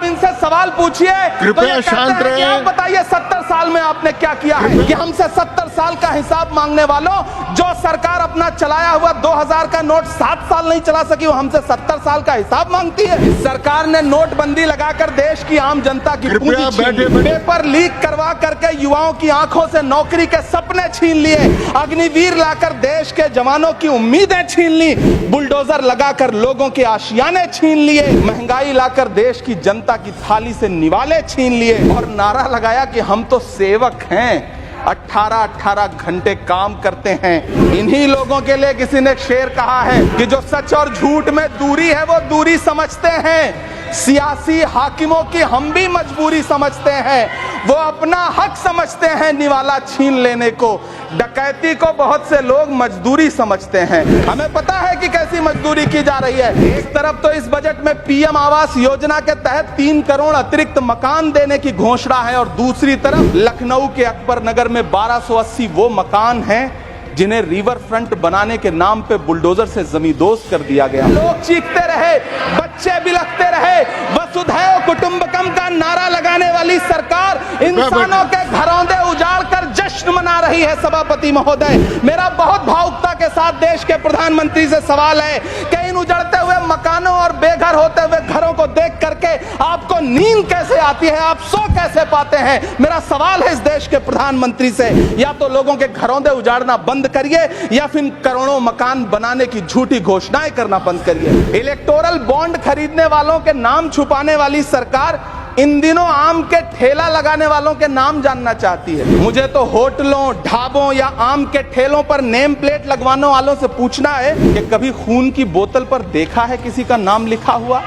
आप इनसे सवाल पूछिए तो ये शांत रहिए। आप बताइए 70 साल में आपने क्या किया है कि हमसे 70 साल का हिसाब मांगने वालों, जो सरकार अपना चलाया हुआ 2000 का नोट 7 साल नहीं चला सकी, वो हमसे 70 साल का हिसाब मांगती है। सरकार ने नोटबंदी लगाकर देश की आम जनता की पूंजी छीन ली, पेपर लीक करवा करके युवाओं की आंखों से नौकरी के सपने छीन लिए, अग्निवीर लाकर देश के जवानों की उम्मीदें छीन ली, बुलडोजर लगाकर लोगों के आशियाने छीन लिए, महंगाई लाकर देश की जनता की थाली से निवाले छीन लिए और नारा लगाया कि हम तो सेवक हैं, 18-18 घंटे काम करते हैं। इन्हीं लोगों के लिए किसी ने शेर कहा है कि जो सच और झूठ में दूरी है वो दूरी समझते हैं, सियासी हाकिमों की हम भी मजबूरी समझते हैं, वो अपना हक समझते हैं निवाला छीन लेने को, डकैती को बहुत से लोग मजदूरी समझते हैं। हमें पता है कि कैसी मजदूरी की जा रही है। एक तरफ तो इस बजट में पीएम आवास योजना के तहत 3 करोड़ अतिरिक्त मकान देने की घोषणा है और दूसरी तरफ लखनऊ के अकबर नगर में 1280 वो मकान हैं जिन्हें रिवर फ्रंट बनाने के नाम पे बुलडोजर से जमींदोज कर दिया गया। लोग चीखते रहे, बच्चे बिलखते रहे, वसुधैव कुटुंबकम का नारा लगाने वाली सरकार इंसानों के घरौंदे उजाड़ कर जश्न मना रही है। सभापति महोदय, मेरा बहुत भावुकता के साथ देश के प्रधानमंत्री से सवाल है कि इन उजड़ते हुए मकानों और बेघर होते हुए घरों को देख करके आपको नींद कैसे आती है, आप सो कैसे पाते हैं? मेरा सवाल है इस देश के प्रधानमंत्री से, या तो लोगों के घरौंदे उजाड़ना बंद करिए या फिर करोड़ों मकान बनाने की झूठी घोषणाएं करना बंद करिए। इलेक्टोरल बॉन्ड खरीदने वालों के नाम छुपाने वाली सरकार इन दिनों आम के ठेला लगाने वालों के नाम जानना चाहती है। मुझे तो होटलों, ढाबों या आम के ठेलों पर नेम प्लेट लगवाने वालों से पूछना है कि कभी खून की बोतल पर देखा है किसी का नाम लिखा हुआ?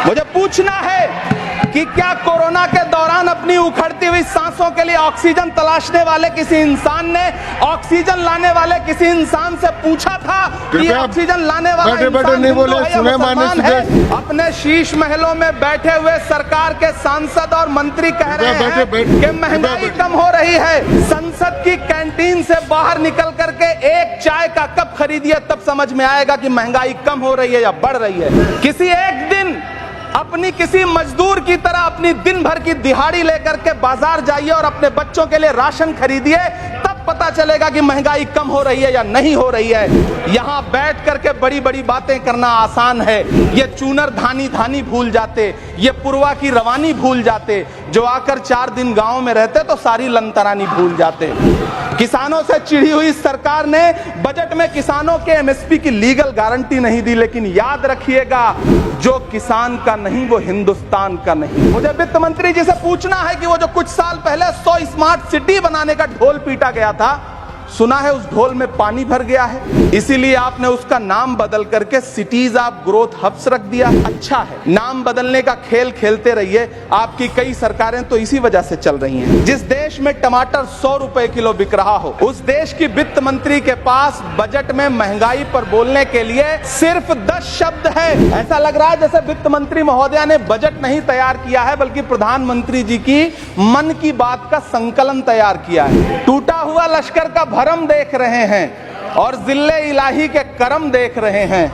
मुझे पूछना है कि क्या कोरोना के दौरान अपनी उखड़ती हुई सांसों के लिए ऑक्सीजन तलाशने वाले किसी इंसान ने ऑक्सीजन लाने वाले किसी इंसान से पूछा था कि ऑक्सीजन लाने वाला इंसान हिंदू है या मुसलमान है? अपने शीश महलों में बैठे हुए सरकार के सांसद और मंत्री कह रहे हैं कि महंगाई कम हो रही है। संसद की कैंटीन से बाहर निकल करके एक चाय का कप खरीदिए, तब समझ में आएगा कि महंगाई कम हो रही है या बढ़ रही है। किसी एक दिन अपनी किसी मजदूर की तरह अपनी दिन भर की दिहाड़ी लेकर के बाजार जाइए और अपने बच्चों के लिए राशन खरीदिए, तब पता चलेगा कि महंगाई कम हो रही है या नहीं हो रही है। यहाँ बैठ करके बड़ी बड़ी बातें करना आसान है। ये चूनर धानी धानी भूल जाते, ये पुरवा की रवानी भूल जाते, जो आकर 4 दिन गांव में रहते तो सारी लंतरानी भूल जाते। किसानों से चिढ़ी हुई सरकार ने बजट में किसानों के एमएसपी की लीगल गारंटी नहीं दी, लेकिन याद रखिएगा, जो किसान का नहीं वो हिंदुस्तान का नहीं। मुझे वित्त मंत्री जी से पूछना है कि वो जो कुछ साल पहले 100 स्मार्ट सिटी बनाने का ढोल पीटा गया था, सुना है उस ढोल में पानी भर गया है, इसीलिए आपने उसका नाम बदल करके सिटीज ऑफ ग्रोथ हब्स रख दिया। अच्छा है, नाम बदलने का खेल खेलते रहिए, आपकी कई सरकारें तो इसी वजह से चल रही हैं। जिस देश में टमाटर 100 रुपए किलो बिक रहा हो, उस देश की वित्त मंत्री के पास बजट में महंगाई पर बोलने के लिए सिर्फ 10 शब्द है। ऐसा लग रहा है जैसे वित्त मंत्री महोदया ने बजट नहीं तैयार किया है, बल्कि प्रधानमंत्री जी की मन की बात का संकलन तैयार किया है। टूटा हुआ लश्कर का भरम देख रहे हैं और जिल्ले इलाही के करम देख रहे हैं।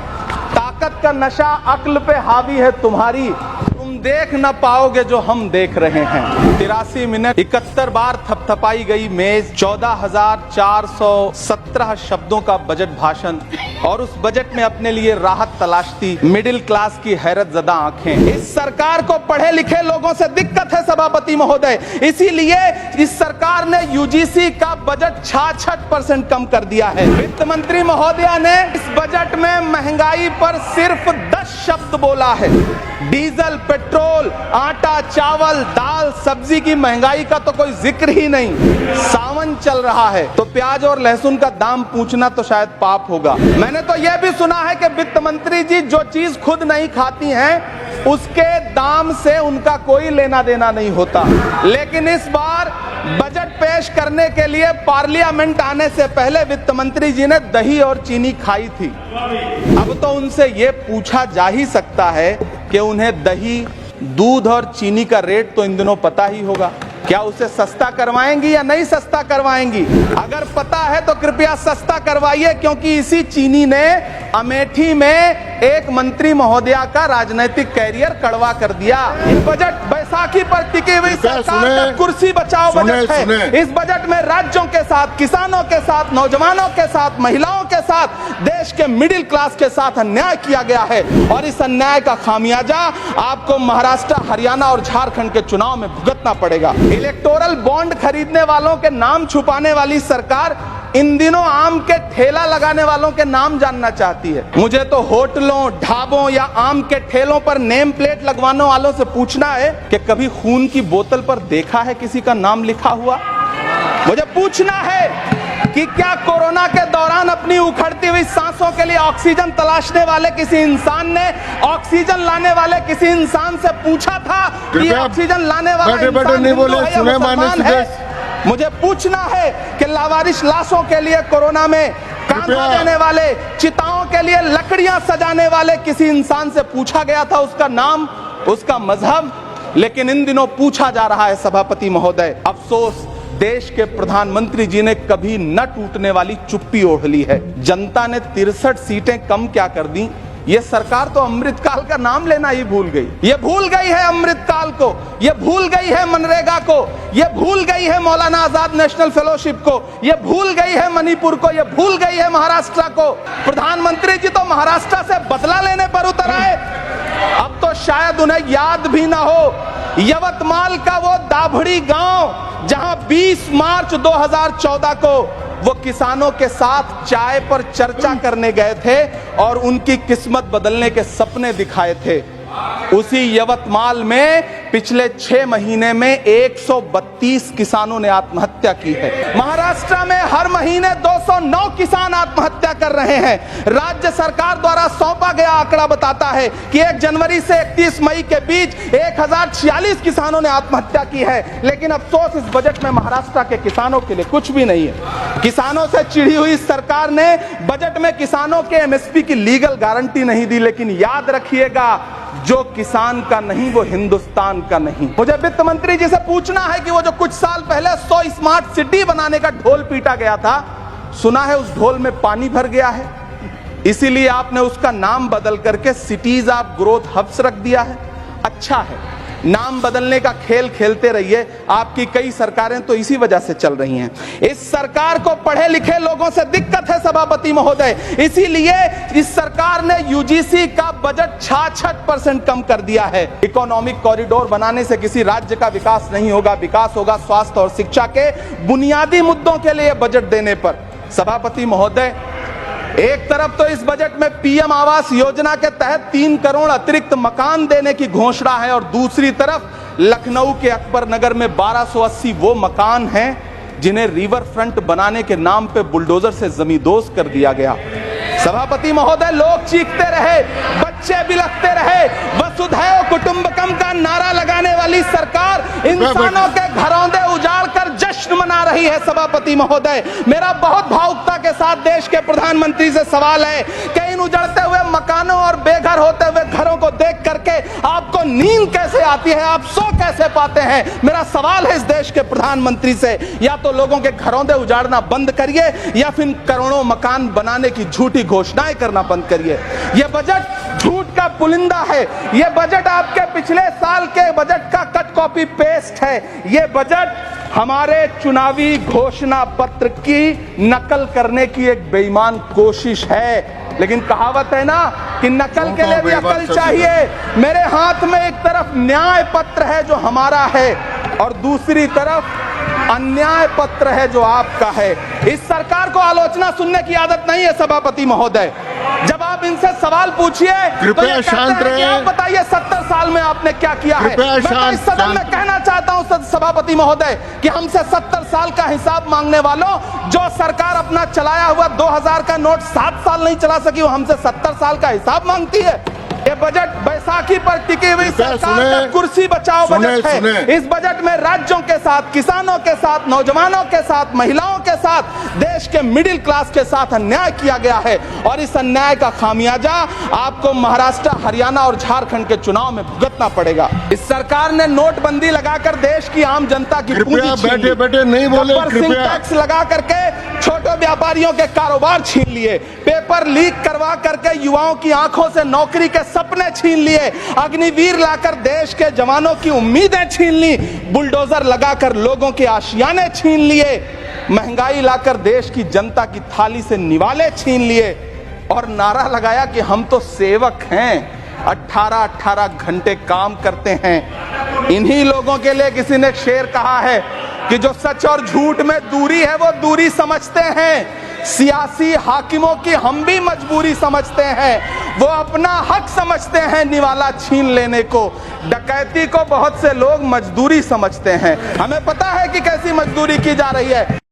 ताकत का नशा अक्ल पे हावी है तुम्हारी, तुम देख न पाओगे जो हम देख रहे हैं। 83 मिनट 71 बार थपथपाई गई मेज, 14,417 शब्दों का बजट भाषण, और उस बजट में अपने लिए राहत तलाशती मिडिल क्लास की हैरत ज़दा आंखें। इस सरकार को पढ़े लिखे लोगों से दिक्कत है सभापति महोदय, इसीलिए इस सरकार ने यूजीसी का बजट 66% कम कर दिया है। वित्त मंत्री महोदया ने इस बजट में महंगाई पर सिर्फ 10 शब्द बोला है। डीजल, पेट्रोल, आटा, चावल, दाल, सब्जी की महंगाई का तो कोई जिक्र ही नहीं। सावन चल रहा है तो प्याज और लहसुन का दाम पूछना तो शायद पाप होगा। मैंने तो यह भी सुना है कि वित्त मंत्री जी जो चीज खुद नहीं खाती हैं उसके दाम से उनका कोई लेना देना नहीं होता, लेकिन इस बार बजट पेश करने के लिए पार्लियामेंट आने से पहले वित्त मंत्री जी ने दही और चीनी खाई थी। अब तो उनसे यह पूछा जा ही सकता है कि उन्हें दही, दूध और चीनी का रेट तो इन दिनों पता ही होगा। क्या उसे सस्ता करवाएंगी या नहीं सस्ता करवाएंगी? अगर पता है तो कृपया सस्ता करवाइए, क्योंकि इसी चीनी ने अमेठी में एक मंत्री महोदया का राजनीतिक कैरियर कड़वा कर दिया। ये बजट बैसाखी पर टिकी हुई सरकार का कुर्सी बचाओ बजट है। इस बजट में राज्यों के साथ, किसानों के साथ, नौजवानों के साथ, महिलाओं के साथ, देश के मिडिल क्लास के साथ अन्याय किया गया है और इस अन्याय का खामियाजा आपको महाराष्ट्र, हरियाणा और झारखंड के चुनाव में भुगतना पड़ेगा। इलेक्टोरल बॉन्ड खरीदने वालों के नाम छुपाने वाली सरकार इन दिनों आम के ठेला लगाने वालों के नाम जानना चाहती है। मुझे तो होटलों, ढाबों या आम के ठेलों पर नेम प्लेट लगवाने वालों से पूछना है कि कभी खून की बोतल पर देखा है किसी का नाम लिखा हुआ? मुझे पूछना है कि क्या कोरोना के दौरान अपनी उखड़ती हुई सांसों के लिए ऑक्सीजन तलाशने वाले किसी इंसान ने ऑक्सीजन लाने वाले किसी इंसान से पूछा था कि ऑक्सीजन लाने वाला इंसान हिंदू है या मुसलमान है? मुझे पूछना है कि लावारिश लाशों के लिए कोरोना में कांधा देने वाले, चिताओं के लिए लकड़ियां सजाने वाले किसी इंसान से पूछा गया था उसका नाम, उसका मजहब? लेकिन इन दिनों पूछा जा रहा है सभापति महोदय। अफसोस, देश के प्रधानमंत्री जी ने कभी न टूटने वाली चुप्पी ओढ़ ली है। जनता ने 63 सीटें कम क्या कर दी, ये सरकार तो अमृतकाल का नाम लेना ही भूल गई। ये भूल गई है अमृतकाल को, ये भूल गई है मनरेगा को, ये भूल गई है मौलाना आजाद नेशनल फेलोशिप को, ये भूल गई है मणिपुर को, ये भूल गई है महाराष्ट्र को। प्रधानमंत्री जी तो महाराष्ट्र से बदला लेने पर उतर आए। अब तो शायद उन्हें याद भी ना हो यवतमाल का वो दाभड़ी गांव जहां 20 मार्च 2014 को वो किसानों के साथ चाय पर चर्चा करने गए थे और उनकी किस्मत बदलने के सपने दिखाए थे। उसी यवतमाल में पिछले 6 महीने में 132 किसानों ने आत्महत्या की है। महाराष्ट्र में हर महीने 209 किसान आत्महत्या कर रहे हैं। राज्य सरकार द्वारा सौंपा गया आंकड़ा बताता है कि 1 जनवरी से 31 मई के बीच 1046 किसानों ने आत्महत्या की है। लेकिन अफसोस, इस बजट में महाराष्ट्र के किसानों के लिए कुछ भी नहीं है। किसानों से चिढ़ी हुई सरकार ने बजट में किसानों के एमएसपी की लीगल गारंटी नहीं दी। लेकिन याद रखिएगा, जो किसान का नहीं वो हिंदुस्तान का नहीं। मुझे वित्त मंत्री जी से पूछना है कि वो जो कुछ साल पहले 100 स्मार्ट सिटी बनाने का ढोल पीटा गया था, सुना है उस ढोल में पानी भर गया है, इसीलिए आपने उसका नाम बदल करके सिटीज ऑफ ग्रोथ हब्स रख दिया है। अच्छा है, नाम बदलने का खेल खेलते रहिए। आपकी कई सरकारें तो इसी वजह से चल रही हैं। इस सरकार को पढ़े लिखे लोगों से दिक्कत है सभापति महोदय, इसीलिए इस सरकार ने यूजीसी का बजट 66% कम कर दिया है। इकोनॉमिक कॉरिडोर बनाने से किसी राज्य का विकास नहीं होगा। विकास होगा स्वास्थ्य और शिक्षा के बुनियादी मुद्दों के लिए बजट देने पर। सभापति महोदय, एक तरफ तो इस बजट में पीएम आवास योजना के तहत 3 करोड़ अतिरिक्त मकान देने की घोषणा है और दूसरी तरफ लखनऊ के अकबर नगर में 1280 वो मकान हैं जिन्हें रिवर फ्रंट बनाने के नाम पे बुलडोजर से जमींदोज कर दिया गया। सभापति महोदय, लोग चीखते रहे, बच्चे बिलखते रहे, वसुधैव कुटुंबकम का नारा लगाने वाली सरकार इंसानों के घरौंदे उजाड़ कर जश्न मना रही है। सभापति महोदय, मेरा बहुत भावुकता के साथ देश के प्रधानमंत्री से सवाल है कि इन उजड़ते हुए मकानों और बेघर होते हुए घरों को देख करके आपको नींद कैसे आती है, आप सो कैसे पाते हैं? मेरा सवाल है इस देश के प्रधानमंत्री से, या तो लोगों के घरौंदे उजाड़ना बंद करिए या फिर करोड़ों मकान बनाने की झूठी घोषणाएं करना बंद करिए। यह बजट झूठ का पुलिंदा है। यह बजट आपके पिछले साल के बजट का कट कॉपी पेस्ट है। यह बजट हमारे चुनावी घोषणा पत्र की नकल करने की एक बेईमान कोशिश है। लेकिन कहावत है ना कि नकल के लिए भी अकल चाहिए। मेरे हाथ में एक तरफ न्याय पत्र है जो हमारा है और दूसरी तरफ अन्याय पत्र है जो आपका है। इस सरकार को आलोचना सुनने की आदत नहीं है सभापति महोदय। जब आप इनसे सवाल पूछिए तो ये कहते हैं कि आप बताइए 70 साल में आपने क्या किया है। मैं तो इस सदन में कहना चाहता हूं सभापति महोदय कि हमसे 70 साल का हिसाब मांगने वालों, जो सरकार अपना चलाया हुआ 2000 का नोट 7 साल नहीं चला सकी, वो हमसे 70 साल का हिसाब मांगती है। ये बजट बैसाखी पर टिकी हुई सरकार का कुर्सी बचाओ बजट है। इस बजट में राज्यों के साथ, किसानों के साथ, नौजवानों के साथ, महिलाओं के साथ, देश के मिडिल क्लास के साथ अन्याय किया गया है और इस अन्याय का खामियाजा आपको महाराष्ट्र, हरियाणा और झारखंड के चुनाव में भुगतना पड़ेगा। इस सरकार ने नोटबंदी लगाकर देश की आम जनता की बैठे बैठे नहीं बोले, टैक्स लगा करके छोटे व्यापारियों के कारोबार छीन लिए, पेपर लीक करवा करके युवाओं की आंखों से नौकरी के सपने छीन लिए, अग्निवीर लाकर देश के जवानों की उम्मीदें छीन ली, बुलडोजर लगाकर लोगों के आशियाने छीन लिए, महंगाई लाकर देश की जनता की थाली से निवाले छीन लिए और नारा लगाया कि हम तो सेवक हैं, 18-18 घंटे काम करते हैं। इन्हीं लोगों के लिए किसी ने शेर कहा है कि जो सच और झूठ में दूरी है वो दूरी समझते हैं, सियासी हाकिमों की हम भी मजबूरी समझते हैं, वो अपना हक समझते हैं निवाला छीन लेने को, डकैती को बहुत से लोग मजदूरी समझते हैं। हमें पता है कि कैसी मजदूरी की जा रही है।